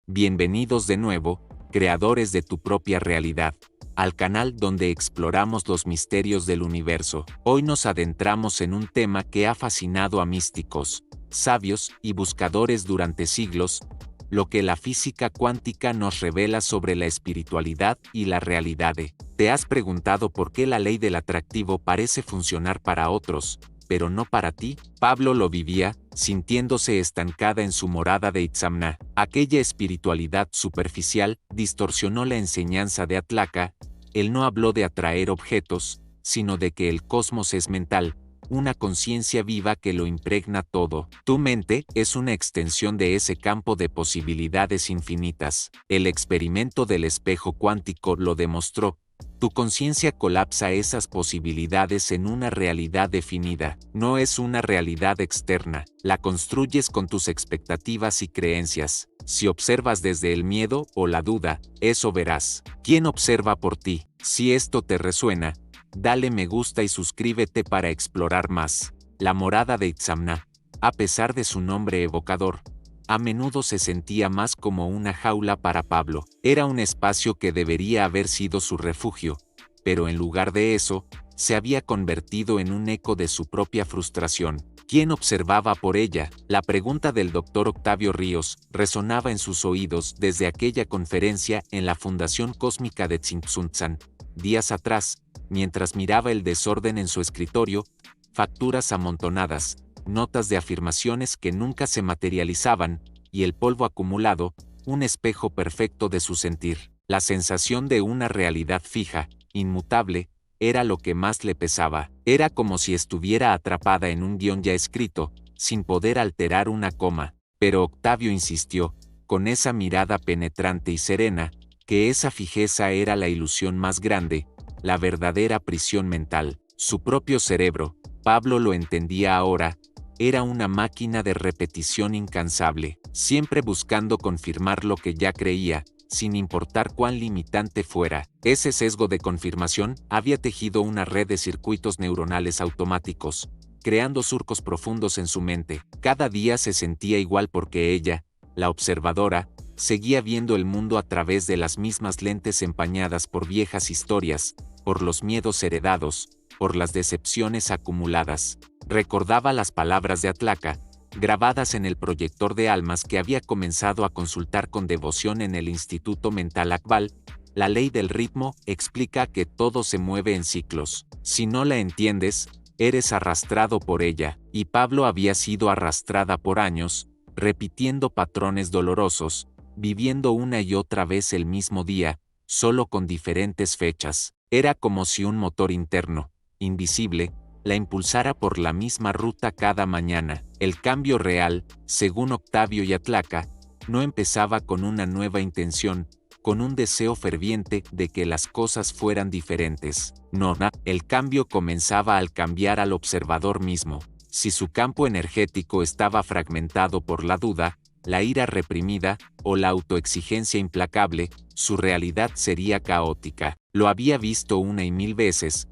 Bienvenidos de nuevo, creadores de tu propia realidad, al canal donde exploramos los misterios del universo. Hoy nos adentramos en un tema que ha fascinado a místicos, sabios y buscadores durante siglos, lo que la física cuántica nos revela sobre la espiritualidad y la realidad. ¿Te has preguntado por qué la ley del atractivo parece funcionar para otros, pero no para ti? Pablo lo vivía, sintiéndose estancada en su morada de Itzamna. Aquella espiritualidad superficial distorsionó la enseñanza de Atlaca. Él no habló de atraer objetos, sino de que el cosmos es mental, una conciencia viva que lo impregna todo. Tu mente es una extensión de ese campo de posibilidades infinitas. El experimento del espejo cuántico lo demostró. Tu conciencia colapsa esas posibilidades en una realidad definida. No es una realidad externa, la construyes con tus expectativas y creencias. Si observas desde el miedo o la duda, eso verás. ¿Quién observa por ti? Si esto te resuena, dale me gusta y suscríbete para explorar más. La morada de Itzamna, a pesar de su nombre evocador, a menudo se sentía más como una jaula para Pablo. Era un espacio que debería haber sido su refugio, pero en lugar de eso, se había convertido en un eco de su propia frustración. ¿Quién observaba por ella? La pregunta del doctor Octavio Ríos resonaba en sus oídos desde aquella conferencia en la Fundación Cósmica de Tzintzuntzan, días atrás, mientras miraba el desorden en su escritorio, facturas amontonadas, notas de afirmaciones que nunca se materializaban, y el polvo acumulado, un espejo perfecto de su sentir. La sensación de una realidad fija, inmutable, era lo que más le pesaba. Era como si estuviera atrapada en un guión ya escrito, sin poder alterar una coma. Pero Octavio insistió, con esa mirada penetrante y serena, que esa fijeza era la ilusión más grande, la verdadera prisión mental. Su propio cerebro, Pablo lo entendía ahora, era una máquina de repetición incansable, siempre buscando confirmar lo que ya creía, sin importar cuán limitante fuera. Ese sesgo de confirmación había tejido una red de circuitos neuronales automáticos, creando surcos profundos en su mente. Cada día se sentía igual porque ella, la observadora, seguía viendo el mundo a través de las mismas lentes empañadas por viejas historias, por los miedos heredados, por las decepciones acumuladas. Recordaba las palabras de Atlaca, grabadas en el proyector de almas que había comenzado a consultar con devoción en el Instituto Mental Akbal. La ley del ritmo explica que todo se mueve en ciclos. Si no la entiendes, eres arrastrado por ella, y Pablo había sido arrastrada por años, repitiendo patrones dolorosos, viviendo una y otra vez el mismo día, solo con diferentes fechas. Era como si un motor interno, invisible, la impulsara por la misma ruta cada mañana. El cambio real, según Octavio y Atlaca, no empezaba con una nueva intención, con un deseo ferviente de que las cosas fueran diferentes. No, el cambio comenzaba al cambiar al observador mismo. Si su campo energético estaba fragmentado por la duda, la ira reprimida o la autoexigencia implacable, su realidad sería caótica. Lo había visto una y mil veces.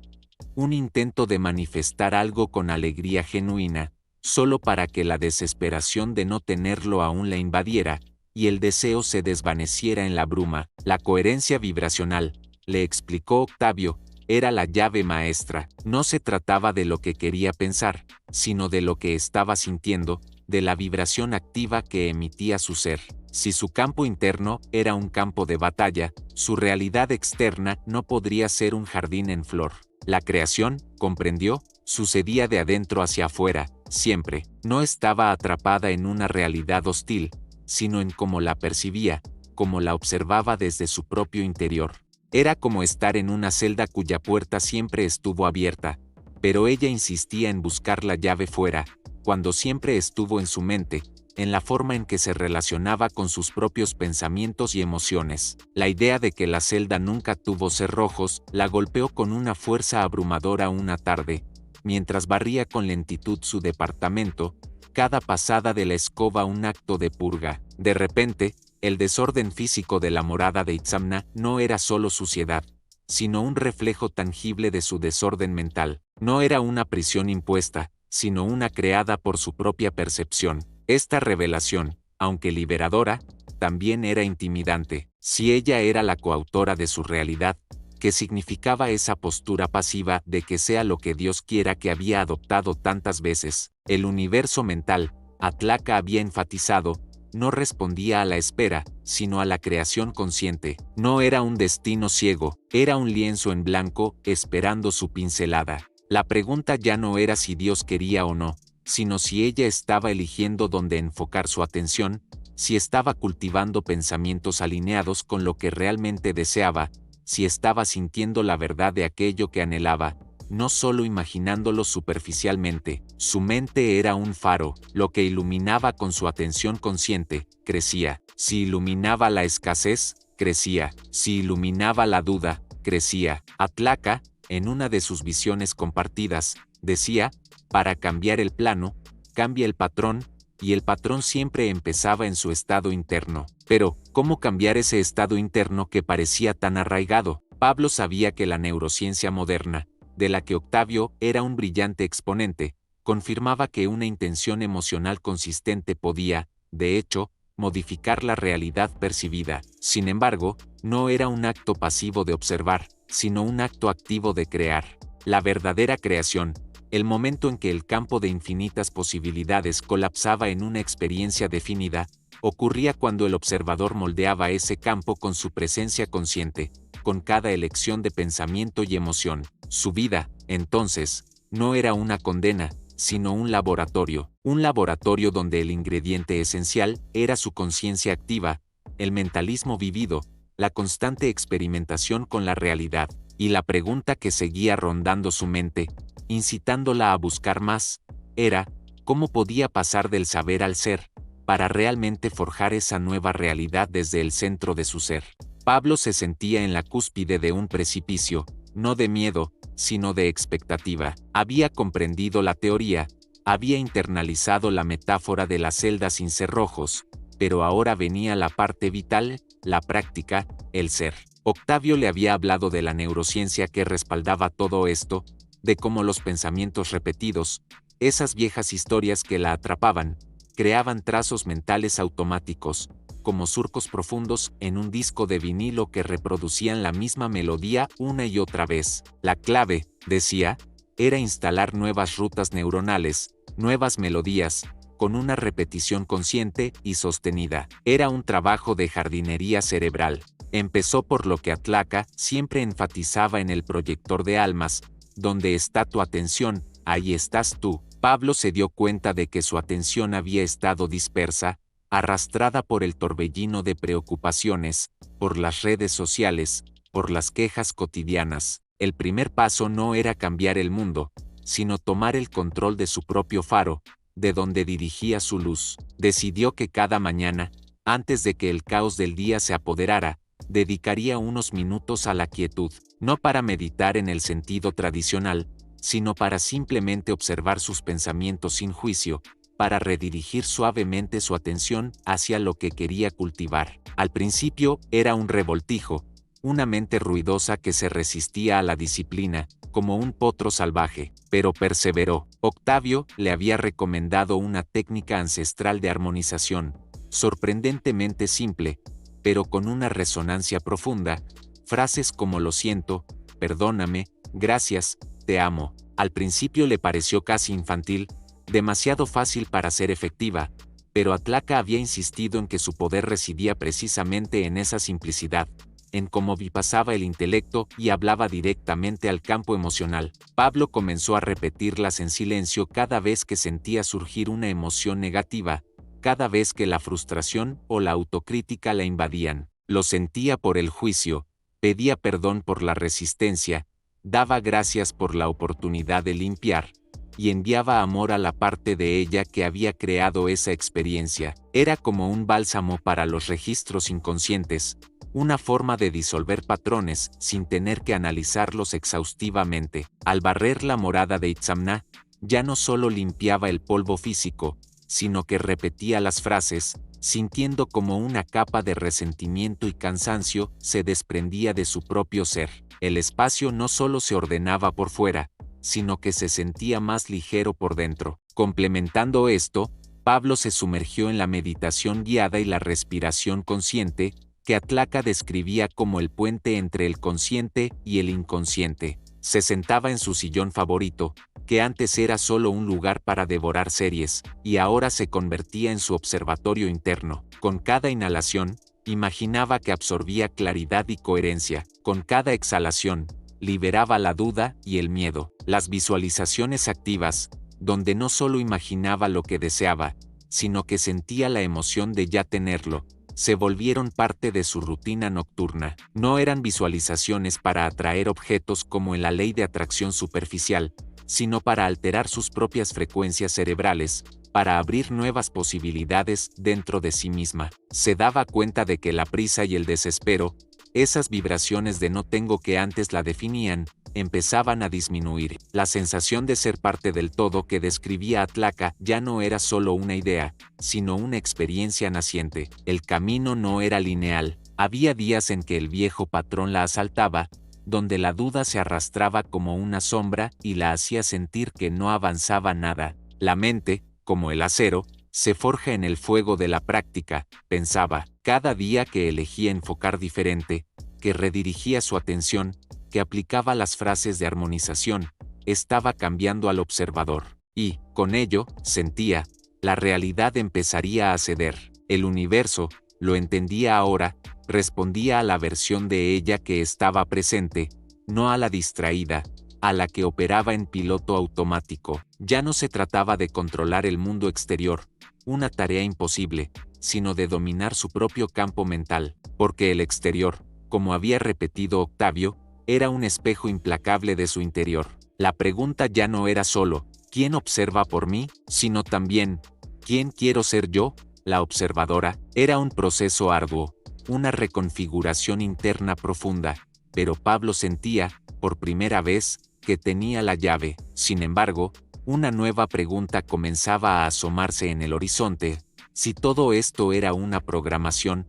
Un intento de manifestar algo con alegría genuina, solo para que la desesperación de no tenerlo aún la invadiera, y el deseo se desvaneciera en la bruma. La coherencia vibracional, le explicó Octavio, era la llave maestra. No se trataba de lo que quería pensar, sino de lo que estaba sintiendo, de la vibración activa que emitía su ser. Si su campo interno era un campo de batalla, su realidad externa no podría ser un jardín en flor. La creación, comprendió, sucedía de adentro hacia afuera, siempre. No estaba atrapada en una realidad hostil, sino en cómo la percibía, cómo la observaba desde su propio interior. Era como estar en una celda cuya puerta siempre estuvo abierta, pero ella insistía en buscar la llave fuera, cuando siempre estuvo en su mente, en la forma en que se relacionaba con sus propios pensamientos y emociones. La idea de que la celda nunca tuvo cerrojos la golpeó con una fuerza abrumadora una tarde, mientras barría con lentitud su departamento, cada pasada de la escoba un acto de purga. De repente, el desorden físico de la morada de Itzamna no era solo suciedad, sino un reflejo tangible de su desorden mental. No era una prisión impuesta, sino una creada por su propia percepción. Esta revelación, aunque liberadora, también era intimidante. Si ella era la coautora de su realidad, ¿qué significaba esa postura pasiva de que sea lo que Dios quiera que había adoptado tantas veces? El universo mental, Atlaka había enfatizado, no respondía a la espera, sino a la creación consciente. No era un destino ciego, era un lienzo en blanco, esperando su pincelada. La pregunta ya no era si Dios quería o no, sino si ella estaba eligiendo dónde enfocar su atención, si estaba cultivando pensamientos alineados con lo que realmente deseaba, si estaba sintiendo la verdad de aquello que anhelaba, no solo imaginándolo superficialmente. Su mente era un faro, lo que iluminaba con su atención consciente, crecía. Si iluminaba la escasez, crecía. Si iluminaba la duda, crecía. Atlaka, en una de sus visiones compartidas, decía, para cambiar el plano, cambia el patrón, y el patrón siempre empezaba en su estado interno. Pero, ¿cómo cambiar ese estado interno que parecía tan arraigado? Pablo sabía que la neurociencia moderna, de la que Octavio era un brillante exponente, confirmaba que una intención emocional consistente podía, de hecho, modificar la realidad percibida. Sin embargo, no era un acto pasivo de observar, sino un acto activo de crear. La verdadera creación, el momento en que el campo de infinitas posibilidades colapsaba en una experiencia definida, ocurría cuando el observador moldeaba ese campo con su presencia consciente, con cada elección de pensamiento y emoción. Su vida, entonces, no era una condena, sino un laboratorio donde el ingrediente esencial era su conciencia activa, el mentalismo vivido, la constante experimentación con la realidad, y la pregunta que seguía rondando su mente, incitándola a buscar más, era, ¿cómo podía pasar del saber al ser, para realmente forjar esa nueva realidad desde el centro de su ser? Pablo se sentía en la cúspide de un precipicio, no de miedo, sino de expectativa. Había comprendido la teoría, había internalizado la metáfora de la celda sin cerrojos, pero ahora venía la parte vital, la práctica, el ser. Octavio le había hablado de la neurociencia que respaldaba todo esto, de cómo los pensamientos repetidos, esas viejas historias que la atrapaban, creaban trazos mentales automáticos, como surcos profundos en un disco de vinilo que reproducían la misma melodía una y otra vez. La clave, decía, era instalar nuevas rutas neuronales, nuevas melodías, con una repetición consciente y sostenida. Era un trabajo de jardinería cerebral. Empezó por lo que Atlaka siempre enfatizaba en el proyector de almas, donde está tu atención, ahí estás tú. Pablo se dio cuenta de que su atención había estado dispersa, arrastrada por el torbellino de preocupaciones, por las redes sociales, por las quejas cotidianas. El primer paso no era cambiar el mundo, sino tomar el control de su propio faro, de donde dirigía su luz. Decidió que cada mañana, antes de que el caos del día se apoderara, dedicaría unos minutos a la quietud, no para meditar en el sentido tradicional, sino para simplemente observar sus pensamientos sin juicio, para redirigir suavemente su atención hacia lo que quería cultivar. Al principio era un revoltijo, una mente ruidosa que se resistía a la disciplina, como un potro salvaje, pero perseveró. Octavio le había recomendado una técnica ancestral de armonización, sorprendentemente simple, pero con una resonancia profunda, frases como lo siento, perdóname, gracias, te amo. Al principio le pareció casi infantil, demasiado fácil para ser efectiva, pero Atlaka había insistido en que su poder residía precisamente en esa simplicidad, en cómo bypasaba el intelecto y hablaba directamente al campo emocional. Pablo comenzó a repetirlas en silencio cada vez que sentía surgir una emoción negativa, cada vez que la frustración o la autocrítica la invadían. Lo sentía por el juicio, pedía perdón por la resistencia, daba gracias por la oportunidad de limpiar, y enviaba amor a la parte de ella que había creado esa experiencia. Era como un bálsamo para los registros inconscientes, una forma de disolver patrones sin tener que analizarlos exhaustivamente. Al barrer la morada de Itzamna, ya no solo limpiaba el polvo físico, sino que repetía las frases, sintiendo como una capa de resentimiento y cansancio se desprendía de su propio ser. El espacio no solo se ordenaba por fuera, sino que se sentía más ligero por dentro. Complementando esto, Pablo se sumergió en la meditación guiada y la respiración consciente, que Atlaca describía como el puente entre el consciente y el inconsciente. Se sentaba en su sillón favorito, que antes era solo un lugar para devorar series, y ahora se convertía en su observatorio interno. Con cada inhalación, imaginaba que absorbía claridad y coherencia. Con cada exhalación, liberaba la duda y el miedo. Las visualizaciones activas, donde no solo imaginaba lo que deseaba, sino que sentía la emoción de ya tenerlo, se volvieron parte de su rutina nocturna. No eran visualizaciones para atraer objetos como en la ley de atracción superficial, sino para alterar sus propias frecuencias cerebrales, para abrir nuevas posibilidades dentro de sí misma. Se daba cuenta de que la prisa y el desespero, esas vibraciones de no tengo que antes la definían, empezaban a disminuir. La sensación de ser parte del todo que describía Atlaca ya no era solo una idea, sino una experiencia naciente. El camino no era lineal. Había días en que el viejo patrón la asaltaba, donde la duda se arrastraba como una sombra y la hacía sentir que no avanzaba nada. La mente, como el acero, se forja en el fuego de la práctica, pensaba. Cada día que elegía enfocar diferente, que redirigía su atención, que aplicaba las frases de armonización, estaba cambiando al observador. Y, con ello, sentía, la realidad empezaría a ceder. El universo, lo entendía ahora, respondía a la versión de ella que estaba presente, no a la distraída, a la que operaba en piloto automático. Ya no se trataba de controlar el mundo exterior, una tarea imposible, sino de dominar su propio campo mental, porque el exterior, como había repetido Octavio, era un espejo implacable de su interior. La pregunta ya no era solo, ¿quién observa por mí?, sino también, ¿quién quiero ser yo? La observadora. Era un proceso arduo, una reconfiguración interna profunda, pero Pablo sentía, por primera vez, que tenía la llave. Sin embargo, una nueva pregunta comenzaba a asomarse en el horizonte. Si todo esto era una programación,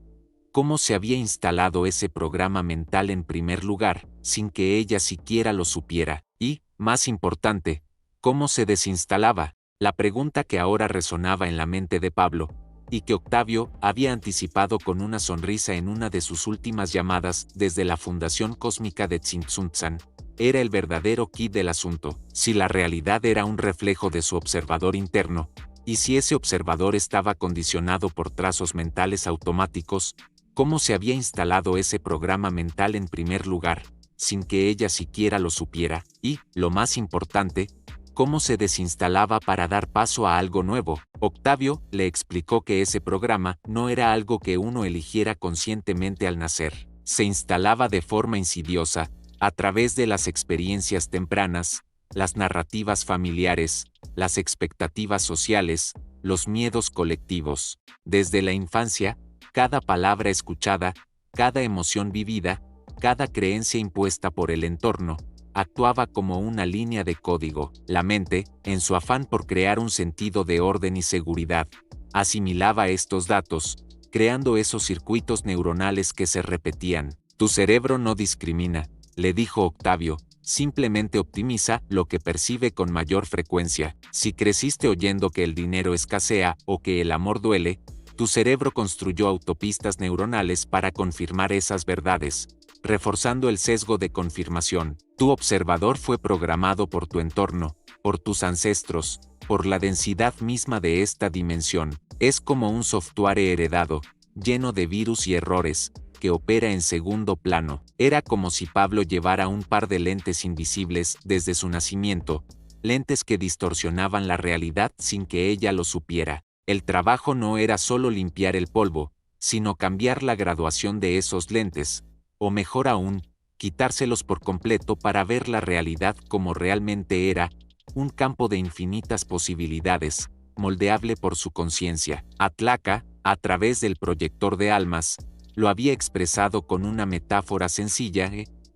¿cómo se había instalado ese programa mental en primer lugar, sin que ella siquiera lo supiera? Y, más importante, ¿cómo se desinstalaba? La pregunta que ahora resonaba en la mente de Pablo, y que Octavio había anticipado con una sonrisa en una de sus últimas llamadas desde la Fundación Cósmica de Tzintzuntzan, era el verdadero quid del asunto. Si la realidad era un reflejo de su observador interno, y si ese observador estaba condicionado por trazos mentales automáticos, ¿cómo se había instalado ese programa mental en primer lugar, sin que ella siquiera lo supiera? Y, lo más importante, ¿cómo se desinstalaba para dar paso a algo nuevo? Octavio le explicó que ese programa no era algo que uno eligiera conscientemente al nacer. Se instalaba de forma insidiosa, a través de las experiencias tempranas, las narrativas familiares, las expectativas sociales, los miedos colectivos. Desde la infancia, cada palabra escuchada, cada emoción vivida, cada creencia impuesta por el entorno, actuaba como una línea de código. La mente, en su afán por crear un sentido de orden y seguridad, asimilaba estos datos, creando esos circuitos neuronales que se repetían. Tu cerebro no discrimina, le dijo Octavio, simplemente optimiza lo que percibe con mayor frecuencia. Si creciste oyendo que el dinero escasea o que el amor duele, tu cerebro construyó autopistas neuronales para confirmar esas verdades, reforzando el sesgo de confirmación. Tu observador fue programado por tu entorno, por tus ancestros, por la densidad misma de esta dimensión. Es como un software heredado, lleno de virus y errores, que opera en segundo plano. Era como si Pablo llevara un par de lentes invisibles desde su nacimiento, lentes que distorsionaban la realidad sin que ella lo supiera. El trabajo no era solo limpiar el polvo, sino cambiar la graduación de esos lentes, o mejor aún, quitárselos por completo para ver la realidad como realmente era, un campo de infinitas posibilidades, moldeable por su conciencia. Atlaca, a través del proyector de almas, lo había expresado con una metáfora sencilla: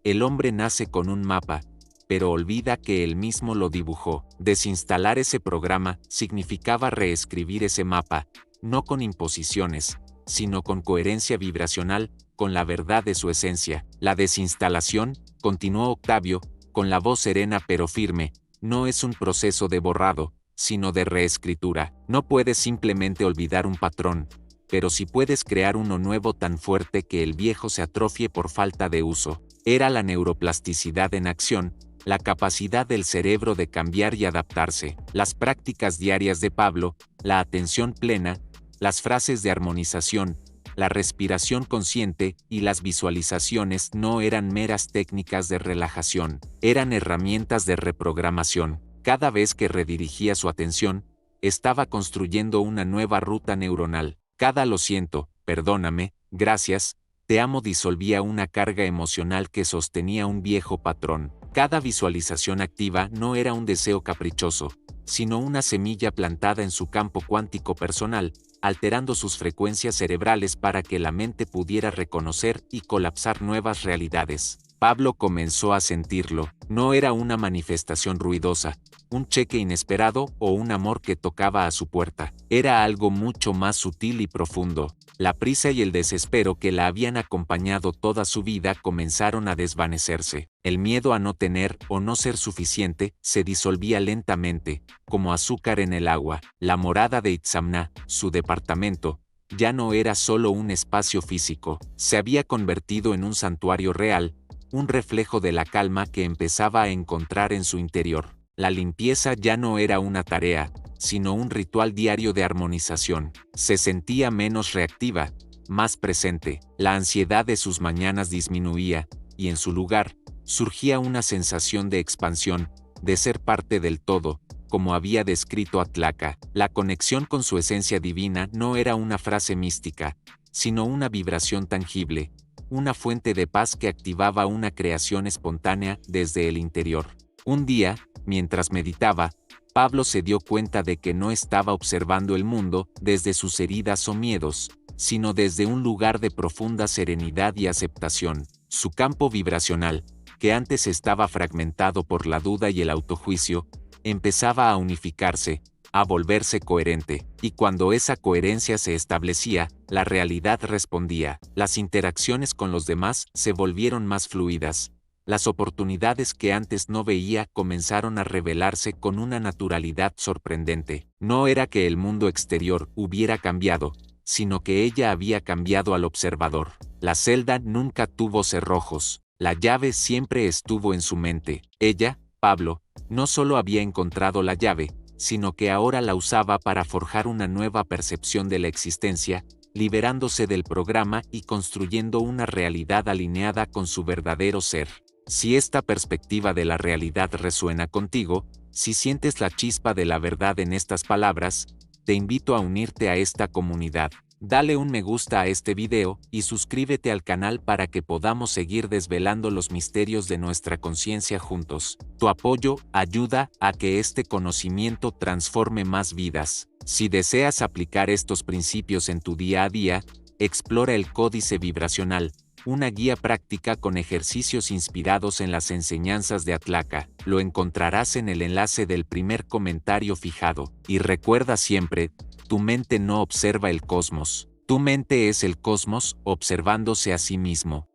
el hombre nace con un mapa, pero olvida que él mismo lo dibujó. Desinstalar ese programa significaba reescribir ese mapa, no con imposiciones, sino con coherencia vibracional, con la verdad de su esencia. La desinstalación, continuó Octavio, con la voz serena pero firme, no es un proceso de borrado, sino de reescritura. No puedes simplemente olvidar un patrón, pero sí puedes crear uno nuevo tan fuerte que el viejo se atrofie por falta de uso. Era la neuroplasticidad en acción, la capacidad del cerebro de cambiar y adaptarse. Las prácticas diarias de Pablo, la atención plena, las frases de armonización, la respiración consciente y las visualizaciones no eran meras técnicas de relajación, eran herramientas de reprogramación. Cada vez que redirigía su atención, estaba construyendo una nueva ruta neuronal. Cada lo siento, perdóname, gracias, te amo disolvía una carga emocional que sostenía un viejo patrón. Cada visualización activa no era un deseo caprichoso, sino una semilla plantada en su campo cuántico personal, alterando sus frecuencias cerebrales para que la mente pudiera reconocer y colapsar nuevas realidades. Pablo comenzó a sentirlo, no era una manifestación ruidosa, un cheque inesperado o un amor que tocaba a su puerta. Era algo mucho más sutil y profundo. La prisa y el desespero que la habían acompañado toda su vida comenzaron a desvanecerse. El miedo a no tener o no ser suficiente se disolvía lentamente, como azúcar en el agua. La morada de Itzamna, su departamento, ya no era solo un espacio físico, se había convertido en un santuario real, un reflejo de la calma que empezaba a encontrar en su interior. La limpieza ya no era una tarea, sino un ritual diario de armonización. Se sentía menos reactiva, más presente. La ansiedad de sus mañanas disminuía, y en su lugar, surgía una sensación de expansión, de ser parte del todo, como había descrito Atlaka. La conexión con su esencia divina no era una frase mística, sino una vibración tangible, una fuente de paz que activaba una creación espontánea desde el interior. Un día, mientras meditaba, Pablo se dio cuenta de que no estaba observando el mundo desde sus heridas o miedos, sino desde un lugar de profunda serenidad y aceptación. Su campo vibracional, que antes estaba fragmentado por la duda y el autojuicio, empezaba a unificarse, a volverse coherente, y cuando esa coherencia se establecía, la realidad respondía. Las interacciones con los demás se volvieron más fluidas. Las oportunidades que antes no veía comenzaron a revelarse con una naturalidad sorprendente. No era que el mundo exterior hubiera cambiado, sino que ella había cambiado al observador. La celda nunca tuvo cerrojos, la llave siempre estuvo en su mente. Ella, Pablo, no solo había encontrado la llave, sino que ahora la usaba para forjar una nueva percepción de la existencia, liberándose del programa y construyendo una realidad alineada con su verdadero ser. Si esta perspectiva de la realidad resuena contigo, si sientes la chispa de la verdad en estas palabras, te invito a unirte a esta comunidad. Dale un me gusta a este video y suscríbete al canal para que podamos seguir desvelando los misterios de nuestra conciencia juntos. Tu apoyo ayuda a que este conocimiento transforme más vidas. Si deseas aplicar estos principios en tu día a día, explora el Códice Vibracional, una guía práctica con ejercicios inspirados en las enseñanzas de Atlaka. Lo encontrarás en el enlace del primer comentario fijado. Y recuerda siempre, tu mente no observa el cosmos. Tu mente es el cosmos observándose a sí mismo.